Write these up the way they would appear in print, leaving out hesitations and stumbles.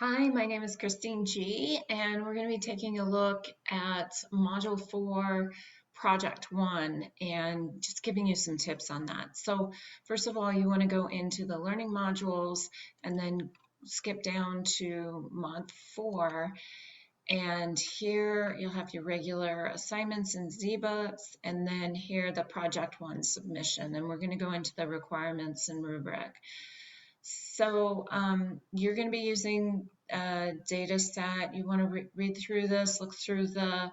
Hi, my name is Christine G, and we're going to be taking a look at Module 4, Project 1, and just giving you some tips on that. So first of all, you want to go into the learning modules and then skip down to Mod 4. And here you'll have your regular assignments and ZBooks, and then here the Project 1 submission. And we're going to go into the requirements and rubric. So you're going to be using a data set. You want to read through this, look through the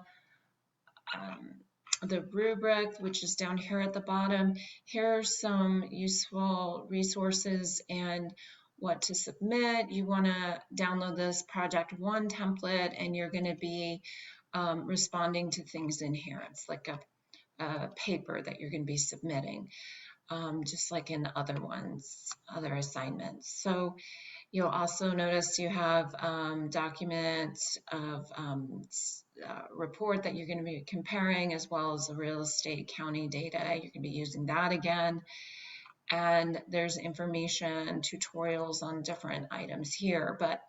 rubric, which is down here at the bottom. Here are some useful resources and what to submit. You want to download this Project 1 template, and you're going to be responding to things in here. It's like a paper that you're going to be submitting. Just like in other assignments. So you'll also notice you have documents of report that you're going to be comparing, as well as the real estate county data. You're going to be using that again. And there's information, tutorials on different items here, but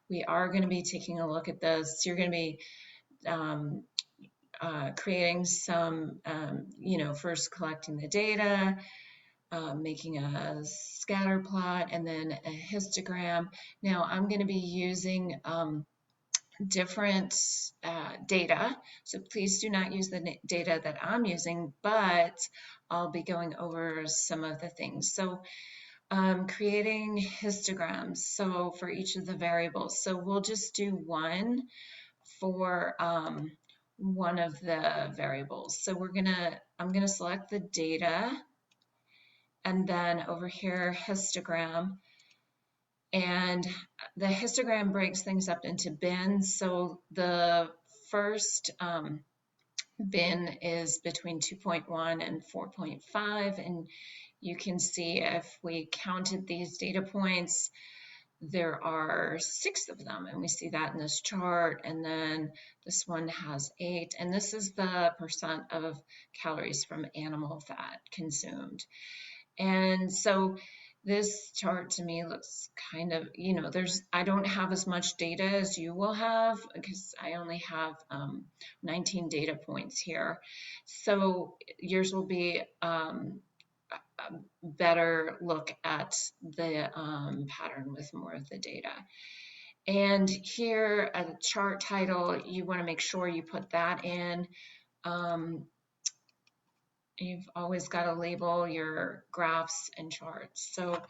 we are going to be taking a look at this. You're going to be creating some, first collecting the data, making a scatter plot, and then a histogram. Now I'm going to be using different data, so please do not use the data that I'm using, but I'll be going over some of the things. So creating histograms, so for each of the variables. So we'll just do one for one of the variables. So I'm gonna select the data, and then over here, histogram. And the histogram breaks things up into bins. So the first bin is between 2.1 and 4.5. And you can see if we counted these data points, there are 6 of them. And we see that in this chart. And then this one has 8. And this is the percent of calories from animal fat consumed. And so this chart to me looks kind of, I don't have as much data as you will have because I only have 19 data points here. So yours will be a better look at the pattern with more of the data. And here, a chart title, you want to make sure you put that in. You've always got to label your graphs and charts. So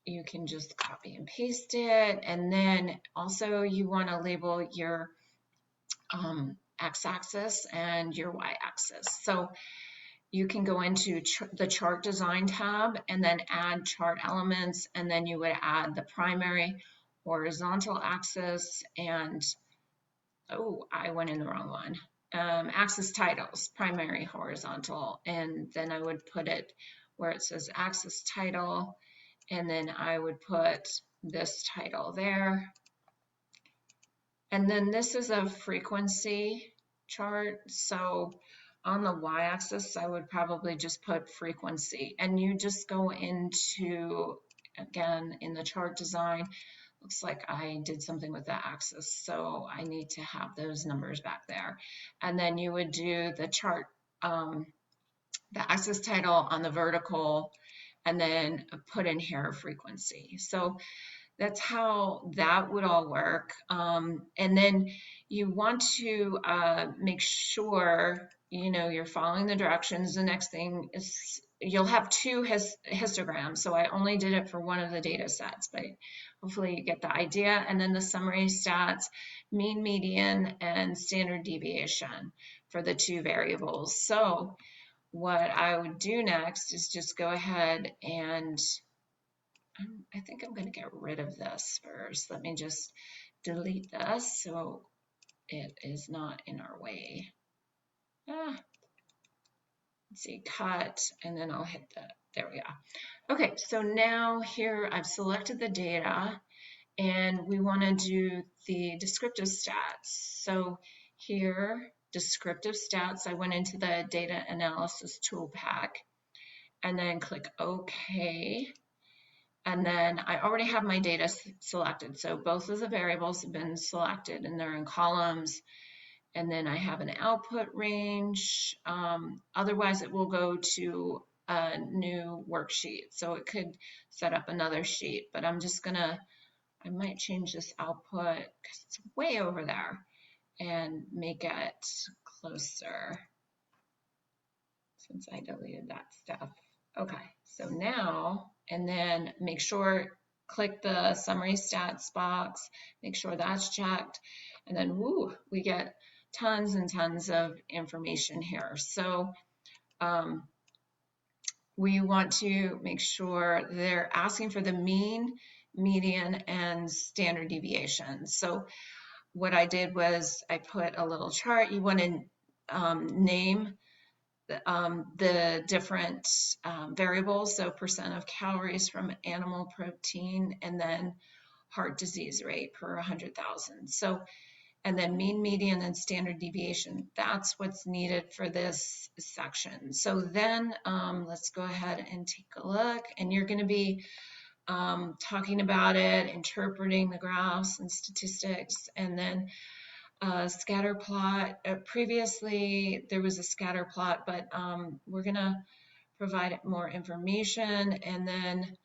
you can just copy and paste it. And then also you want to label your x-axis and your y-axis. So you can go into the chart design tab and then add chart elements, and then you would add the primary horizontal axis and, oh, I went in the wrong one. Axis titles, primary horizontal, and then I would put it where it says axis title, and then I would put this title there. And then this is a frequency chart. So on the y-axis, I would probably just put frequency, and you just go into, again, in the chart design, looks like I did something with the axis, so I need to have those numbers back there. And then you would do the chart, the axis title on the vertical, and then put in here frequency. So that's how that would all work. And then you want to make sure, you're following the directions. The next thing is you'll have 2 histograms. So I only did it for one of the data sets, but hopefully you get the idea. And then the summary stats, mean, median, and standard deviation for the 2 variables. So what I would do next is just go ahead and I think I'm going to get rid of this first. Let me just delete this so it is not in our way. Let's see, cut, and then I'll hit there we go. Okay, so now here I've selected the data, and we want to do the descriptive stats. So here, descriptive stats, I went into the data analysis tool pack, and then click OK. And then I already have my data selected. So both of the variables have been selected and they're in columns. And then I have an output range. Otherwise, it will go to a new worksheet. So it could set up another sheet, but I'm just gonna, I might change this output because it's way over there and make it closer since I deleted that stuff. Okay, so now, and then make sure, click the summary stats box, make sure that's checked, and then woo, we get tons and tons of information here. So we want to make sure they're asking for the mean, median, and standard deviation. So what I did was I put a little chart. You want to name the different variables, so percent of calories from animal protein, and then heart disease rate per 100,000. So, and then mean, median, and standard deviation. That's what's needed for this section. So then let's go ahead and take a look, and you're going to be talking about it, interpreting the graphs and statistics, and then scatter plot. Previously, there was a scatter plot, but we're going to provide more information, and then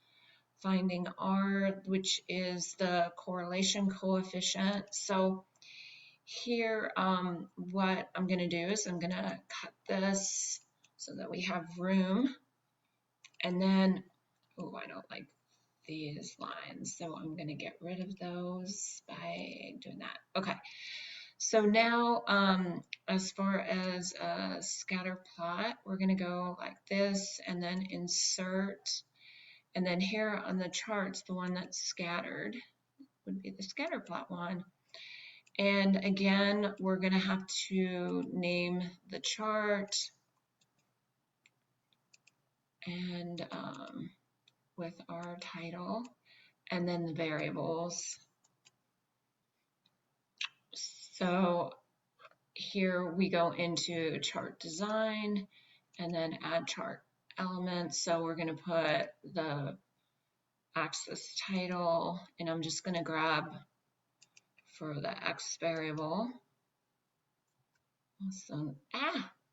finding R, which is the correlation coefficient. So here, what I'm going to do is I'm going to cut this so that we have room. And then, oh, I don't like these lines, so I'm going to get rid of those by doing that. Okay. So now, as far as a scatter plot, we're going to go like this and then insert. And then here on the charts, the one that's scattered would be the scatter plot one. And again, we're going to have to name the chart and with our title and then the variables. So here we go into chart design and then add chart elements. So we're going to put the axis title, and I'm just going to grab for the X variable. Awesome.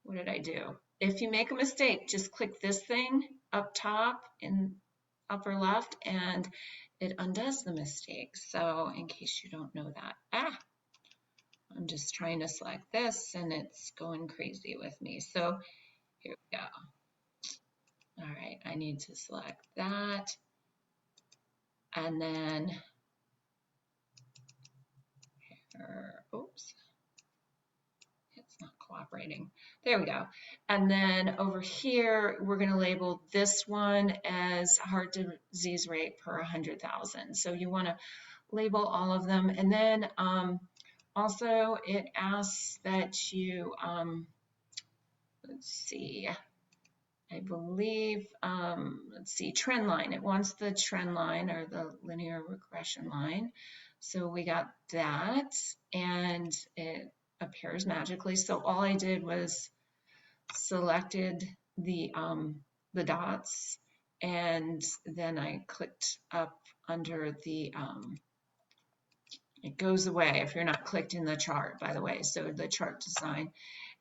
What did I do? If you make a mistake, just click this thing up top in upper left and it undoes the mistake. So in case you don't know that, I'm just trying to select this and it's going crazy with me. So here we go. All right, I need to select that. And then here, oops, it's not cooperating. There we go. And then over here, we're going to label this one as heart disease rate per 100,000. So you want to label all of them. And then also it asks that you, let's see, I believe, let's see, trend line. It wants the trend line or the linear regression line. So we got that and it appears magically. So all I did was selected the dots and then I clicked up under the, it goes away if you're not clicked in the chart, by the way, so the chart design.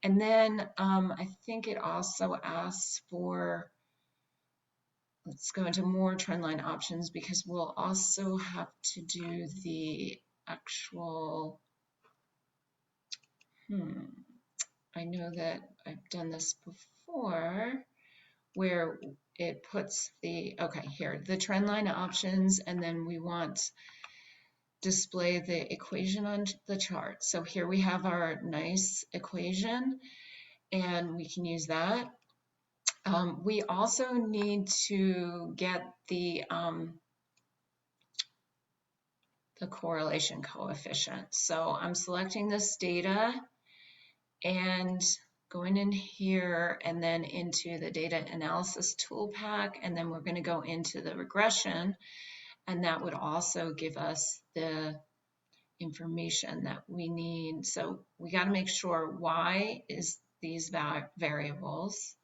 And then I think it also asks for, let's go into more trendline options because we'll also have to do the actual, I know that I've done this before where it puts the, okay, here, the trendline options, and then we want display the equation on the chart. So here we have our nice equation and we can use that. We also need to get the correlation coefficient. So I'm selecting this data and going in here and then into the data analysis tool pack, and then we're going to go into the regression, and that would also give us the information that we need. So we got to make sure Y is these variables,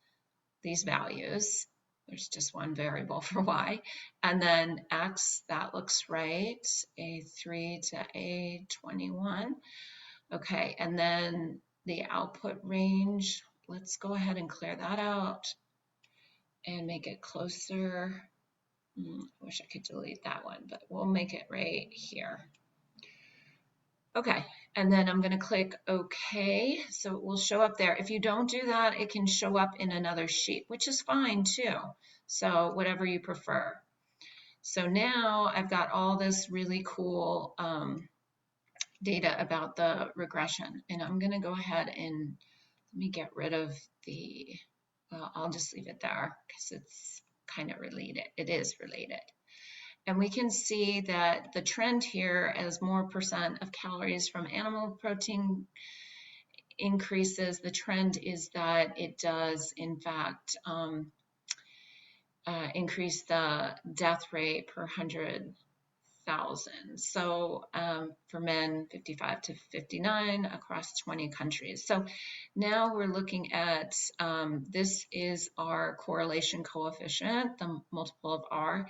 these values, there's just one variable for y. And then x, that looks right, A3 to A21. Okay, and then the output range, let's go ahead and clear that out and make it closer. I wish I could delete that one, but we'll make it right here. Okay, and then I'm going to click OK, so it will show up there. If you don't do that, it can show up in another sheet, which is fine too. So whatever you prefer. So now I've got all this really cool data about the regression, and I'm going to go ahead and let me get rid of the, well, I'll just leave it there because it's kind of related. It is related. And we can see that the trend here, as more percent of calories from animal protein increases, the trend is that it does, in fact, increase the death rate per 100,000. So for men 55 to 59 across 20 countries. So now we're looking at, this is our correlation coefficient, the multiple of R.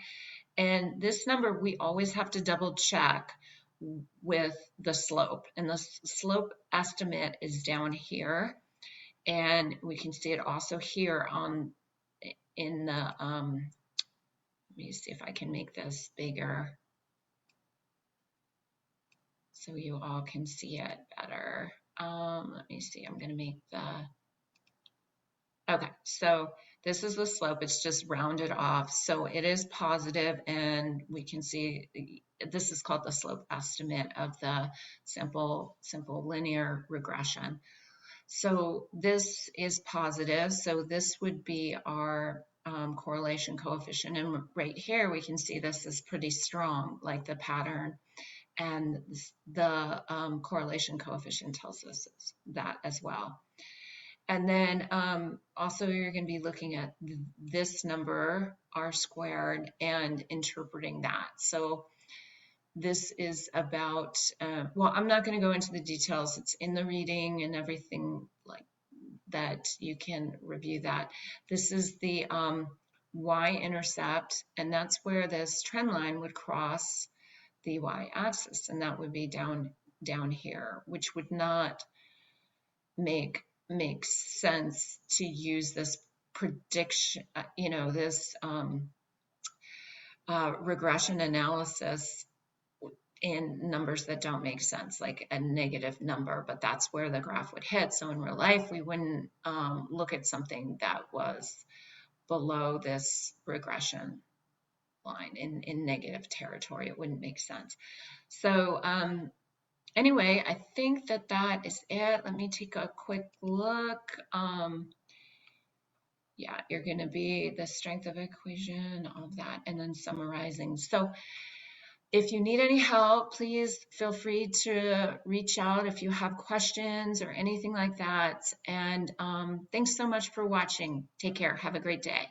And this number, we always have to double check with the slope. And the slope estimate is down here. And we can see it also here on in the, let me see if I can make this bigger so you all can see it better. Let me see, I'm going to make the, okay, so this is the slope, it's just rounded off. So it is positive, and we can see this is called the slope estimate of the simple linear regression. So this is positive, so this would be our correlation coefficient. And right here, we can see this is pretty strong, like the pattern, and the correlation coefficient tells us that as well. And then also you're going to be looking at this number, R squared, and interpreting that. So this is about, well, I'm not going to go into the details. It's in the reading and everything like that. You can review that. This is the y-intercept, and that's where this trend line would cross the y-axis, and that would be down here, which would not make sense to use this prediction, this regression analysis in numbers that don't make sense, like a negative number, but that's where the graph would hit. So in real life, we wouldn't look at something that was below this regression line in negative territory. It wouldn't make sense. So anyway, I think that is it. Let me take a quick look. Yeah, you're going to be the strength of equation, all of that, and then summarizing. So if you need any help, please feel free to reach out if you have questions or anything like that. And thanks so much for watching. Take care. Have a great day.